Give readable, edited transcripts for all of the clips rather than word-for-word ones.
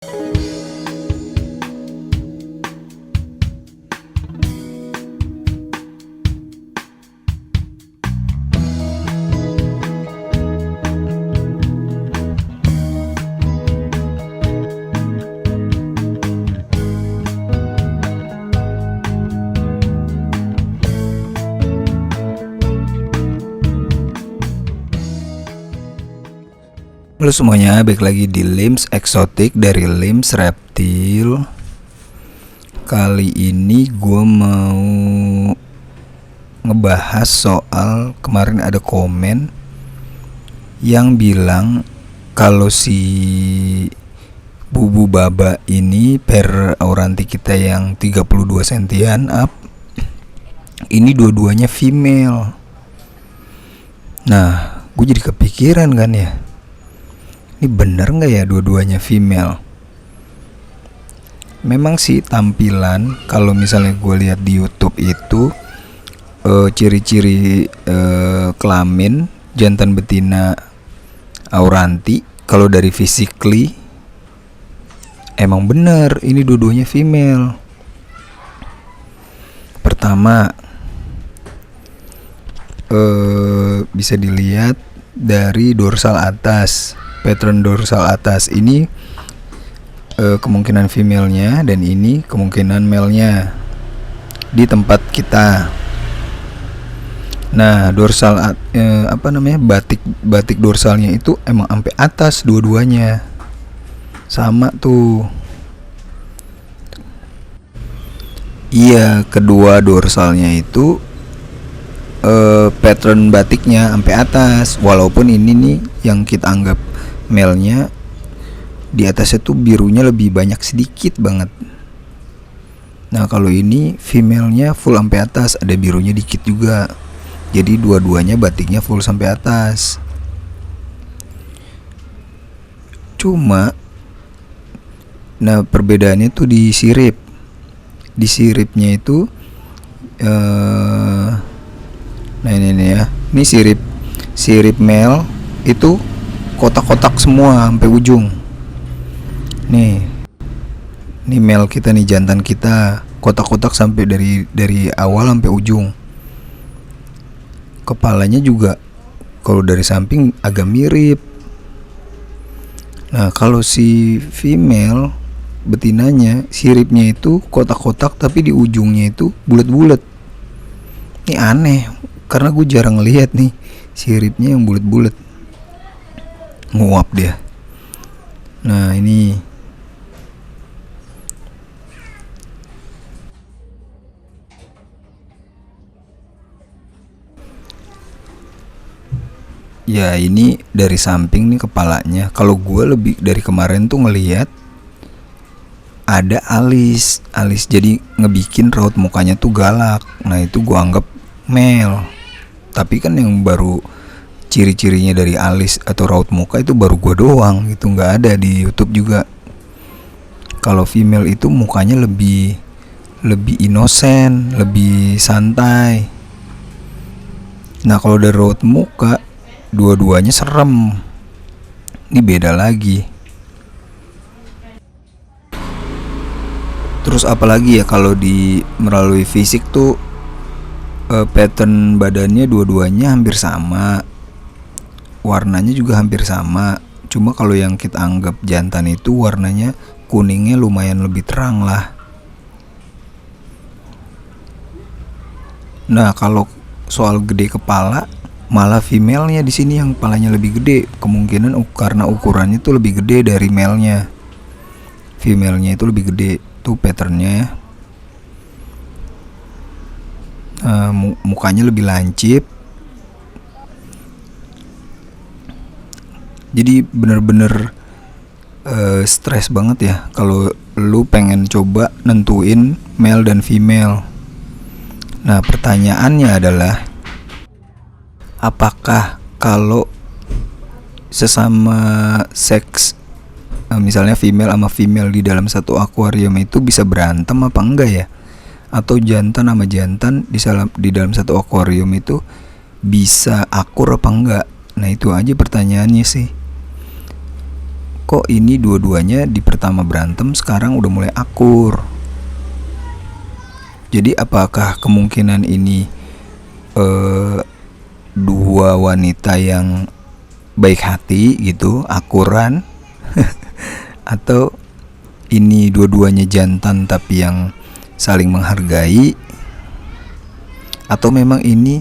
Halo semuanya, balik lagi di Limbs Eksotik dari Limbs Reptil. Kali ini gue mau ngebahas soal kemarin ada komen yang bilang kalau si Bubu Baba ini per auranti kita yang 32 sentian up, ini dua-duanya female. Nah, gue jadi kepikiran kan ya, ini bener nggak ya dua-duanya female? Memang sih tampilan kalau misalnya gue lihat di YouTube itu ciri-ciri kelamin jantan betina auranti kalau dari physically emang bener ini dua-duanya female. Pertama bisa dilihat dari dorsal atas. Pattern dorsal atas ini kemungkinan female-nya dan ini kemungkinan male-nya di tempat kita. Nah, dorsal batik dorsalnya itu emang sampai atas dua-duanya. Sama tuh. Iya, kedua dorsalnya itu pattern batiknya sampai atas, walaupun ini nih yang kita anggap male-nya di atasnya tuh birunya lebih banyak sedikit banget. Nah, kalau ini female-nya full sampai atas, ada birunya dikit juga. Jadi dua-duanya batiknya full sampai atas. Cuma nah perbedaannya tuh di sirip. Di siripnya itu nah ini ya. Ini sirip male itu kotak-kotak semua sampai ujung. Nih male kita nih, jantan kita, kotak-kotak sampai dari awal sampai ujung. Kepalanya juga kalau dari samping agak mirip. Nah, kalau si female betinanya siripnya itu kotak-kotak tapi di ujungnya itu bulat-bulat. Ini aneh karena gue jarang ngelihat nih siripnya yang bulat-bulat. Nguap dia. Nah, ini ya, ini dari samping nih kepalanya. Kalau gue lebih dari kemarin tuh ngelihat ada alis jadi ngebikin raut mukanya tuh galak. Nah, itu gue anggap male. Tapi kan yang baru ciri-cirinya dari alis atau raut muka itu baru gue doang, itu nggak ada di YouTube juga. Kalau female itu mukanya lebih innocent, lebih santai. Nah, kalau dari raut muka dua-duanya serem. Ini beda lagi. Terus apalagi ya, kalau di melalui fisik tuh pattern badannya dua-duanya hampir sama. Warnanya juga hampir sama. Cuma kalau yang kita anggap jantan itu warnanya kuningnya lumayan lebih terang lah. Nah, kalau soal gede kepala, malah female-nya di sini yang kepalanya lebih gede. Kemungkinan karena ukurannya tuh lebih gede dari male-nya. Female-nya itu lebih gede. Tuh patternnya. Mukanya lebih lancip. Jadi bener-bener stres banget ya kalau lu pengen coba nentuin male dan female. Nah, pertanyaannya adalah, apakah kalau sesama seks, misalnya female sama female di dalam satu akuarium itu bisa berantem apa enggak ya? Atau jantan sama jantan di dalam satu akuarium itu bisa akur apa enggak? Nah, itu aja pertanyaannya sih. kok ini dua-duanya di pertama berantem sekarang udah mulai akur. Jadi apakah kemungkinan ini dua wanita yang baik hati gitu, akuran atau ini dua-duanya jantan tapi yang saling menghargai, atau memang ini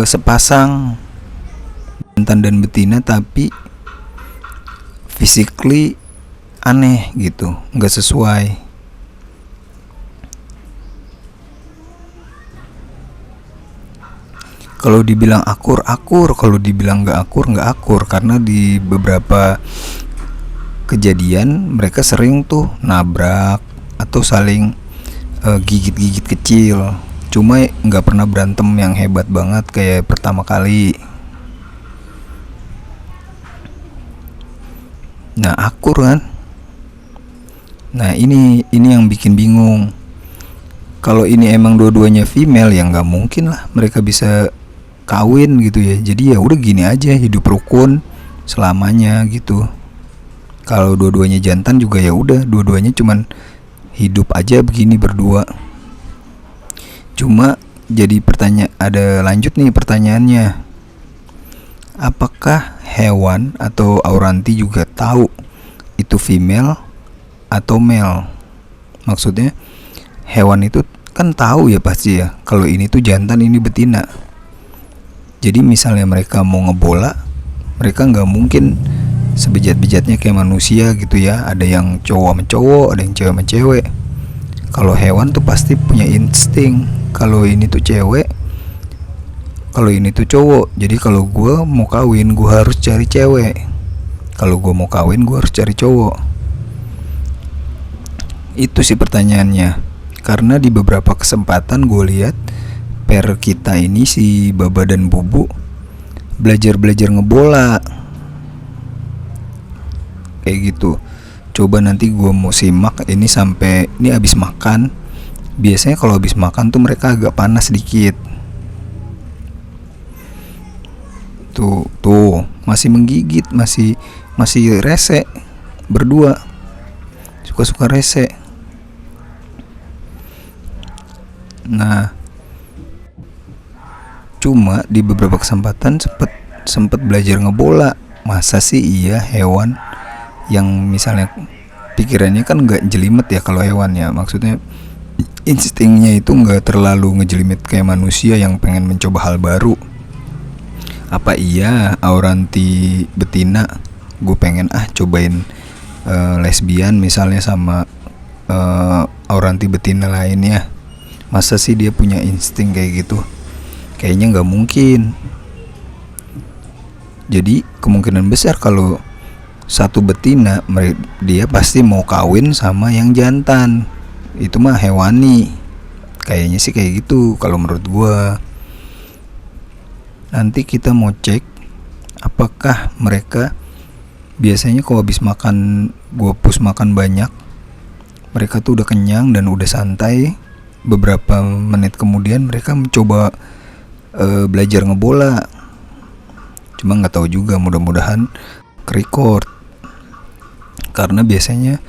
sepasang jantan dan betina tapi physically aneh gitu, nggak sesuai. Kalau dibilang akur, kalau dibilang nggak akur, karena di beberapa kejadian mereka sering tuh nabrak atau saling gigit-gigit kecil. Cuma nggak pernah berantem yang hebat banget kayak pertama kali. Nah, akur kan? Nah, ini yang bikin bingung. Kalau ini emang dua-duanya female ya nggak mungkin lah mereka bisa kawin gitu ya. Jadi ya udah gini aja, hidup rukun selamanya gitu. Kalau dua-duanya jantan juga ya udah, dua-duanya cuman hidup aja begini berdua. Cuma jadi ada lanjut nih pertanyaannya. Apakah hewan atau auranti juga tahu itu female atau male? Maksudnya hewan itu kan tahu ya pasti ya kalau ini tuh jantan, ini betina. Jadi misalnya mereka mau ngebola, mereka nggak mungkin sebejat-bejatnya kayak manusia gitu ya. Ada yang cowok sama cowok, ada yang cewek sama cewek. Kalau hewan tuh pasti punya insting. Kalau ini tuh cewek, kalau ini tuh cowok. Jadi kalau gue mau kawin, gue harus cari cewek. Kalau gue mau kawin, gue harus cari cowok. Itu sih pertanyaannya. Karena di beberapa kesempatan gue lihat pair kita ini, si Baba dan Bubu, belajar ngebola kayak gitu. Coba nanti gue mau simak ini sampai ini abis makan. Biasanya kalau abis makan tuh mereka agak panas sedikit. Tuh masih menggigit, masih rese berdua, suka rese. Nah, cuma di beberapa kesempatan sempet belajar ngebola. Masa sih iya hewan yang misalnya pikirannya kan nggak jelimet ya, kalau hewan ya maksudnya instingnya itu nggak terlalu ngejelimet kayak manusia yang pengen mencoba hal baru. Apa iya auranti betina gue pengen cobain lesbian misalnya sama auranti betina lainnya? Masa sih dia punya insting kayak gitu? Kayaknya nggak mungkin. Jadi kemungkinan besar kalau satu betina, dia pasti mau kawin sama yang jantan. Itu mah hewani. Kayaknya sih kayak gitu kalau menurut gua. Nanti kita mau cek apakah mereka biasanya kalau habis makan, gua push makan banyak, mereka tuh udah kenyang dan udah santai. Beberapa menit kemudian mereka mencoba belajar ngebola. Cuma nggak tahu juga, mudah-mudahan ke-record. Karena biasanya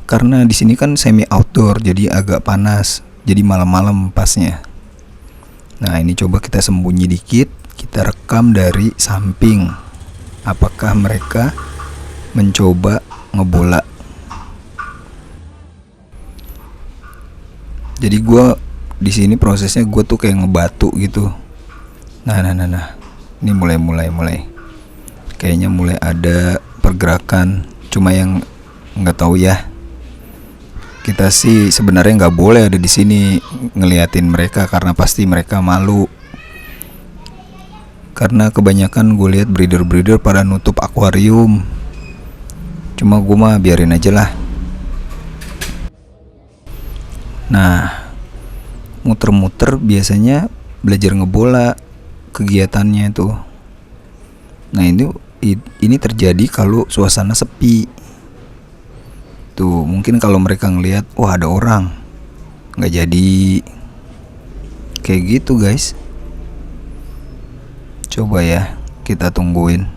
karena di sini kan semi outdoor, jadi agak panas. Jadi malam-malam pasnya. Nah, ini coba kita sembunyi dikit, kita rekam dari samping. Apakah mereka mencoba ngebola? Jadi gue di sini prosesnya gue tuh kayak ngebatu gitu. Nah. Ini mulai. Kayaknya mulai ada pergerakan. Cuma yang nggak tahu ya. Kita sih sebenarnya nggak boleh ada di sini ngeliatin mereka karena pasti mereka malu. Karena kebanyakan gue lihat breeder pada nutup akuarium. Cuma gue mah biarin aja lah. Nah, muter-muter biasanya belajar ngebola kegiatannya tuh. Nah, ini terjadi kalau suasana sepi. Tuh, mungkin kalau mereka ngelihat, wah ada orang, nggak jadi. Kayak gitu guys. Coba ya, kita tungguin.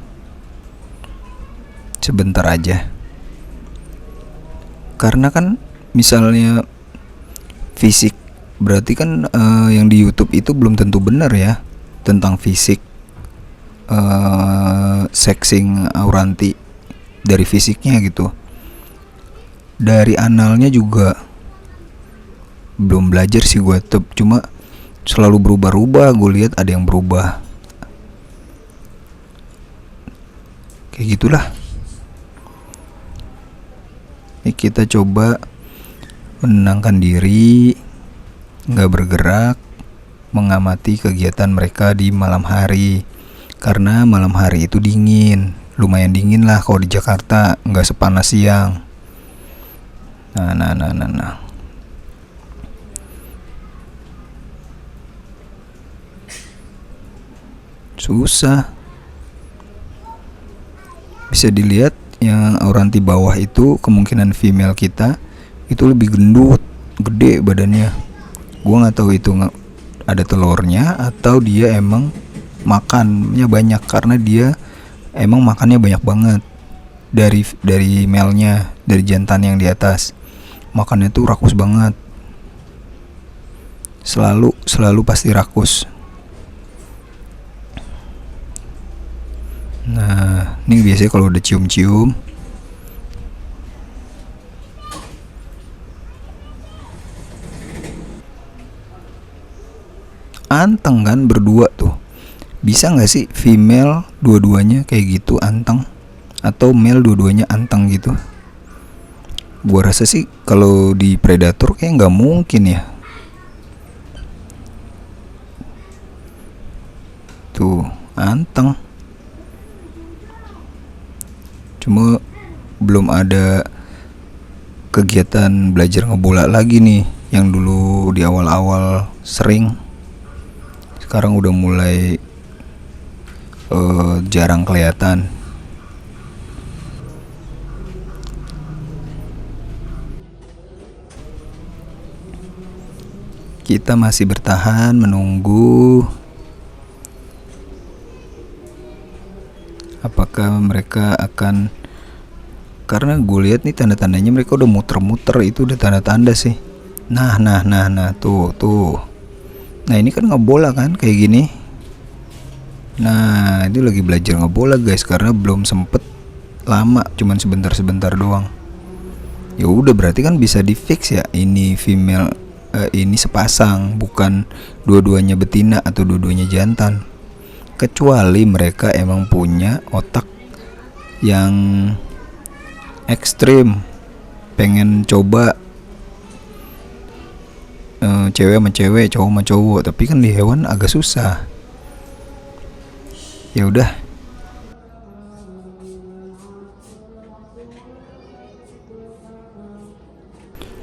sebentar aja. Karena kan misalnya fisik, berarti kan yang di YouTube itu belum tentu benar ya tentang fisik, sexing Auranti dari fisiknya gitu. Dari analnya juga belum belajar sih gue, cuma selalu berubah-ubah. Gue lihat ada yang berubah kayak gitulah. Ini kita coba menenangkan diri, nggak bergerak, mengamati kegiatan mereka di malam hari. Karena malam hari itu dingin, lumayan dingin lah kalau di Jakarta, nggak sepanas siang. Nah. Susah. Bisa dilihat yang Auranti bawah itu kemungkinan female kita itu lebih gendut, gede badannya. Gua nggak tahu itu ada telurnya atau dia emang makannya banyak, karena dia emang makannya banyak banget. Dari male-nya, dari jantan yang di atas, makannya tuh rakus banget. Selalu pasti rakus. Nah, ini biasanya kalau udah cium-cium anteng kan berdua tuh. Bisa nggak sih female dua-duanya kayak gitu anteng, atau male dua-duanya anteng gitu? Gua rasa sih kalau di predator kayak nggak mungkin ya. Tuh anteng, cuma belum ada kegiatan belajar ngebola lagi nih, yang dulu di awal-awal sering, sekarang udah mulai jarang kelihatan. Kita masih bertahan menunggu apakah mereka akan, karena gue lihat nih tanda-tandanya mereka udah muter-muter, itu udah tanda-tanda sih. Nah tuh. Nah ini kan ngebola kan kayak gini. Nah ini lagi belajar ngebola guys, karena belum sempet lama, cuman sebentar doang. Ya udah berarti kan bisa di fix ya, ini female, ini sepasang, bukan dua-duanya betina atau dua-duanya jantan. Kecuali mereka emang punya otak yang ekstrim, pengen coba cewek sama cewek, cowok sama cowok, tapi kan di hewan agak susah. Ya udah.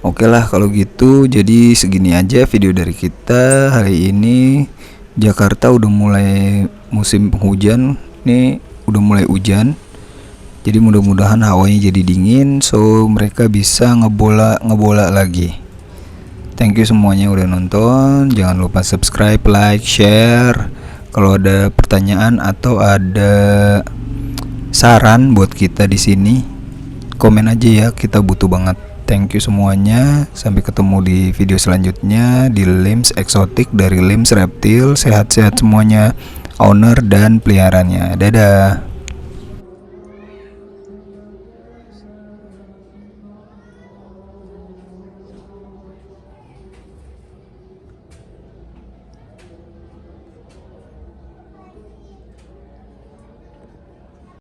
Oke lah kalau gitu, jadi segini aja video dari kita hari ini. Jakarta udah mulai musim penghujan nih, udah mulai hujan. Jadi mudah-mudahan hawanya jadi dingin, so mereka bisa ngebola lagi. Thank you semuanya udah nonton. Jangan lupa subscribe, like, share. Kalau ada pertanyaan atau ada saran buat kita di sini, komen aja ya, kita butuh banget. Thank you semuanya. Sampai ketemu di video selanjutnya di Limbs Eksotik dari Limbs Reptil. Sehat-sehat semuanya, owner dan peliharanya. Dadah.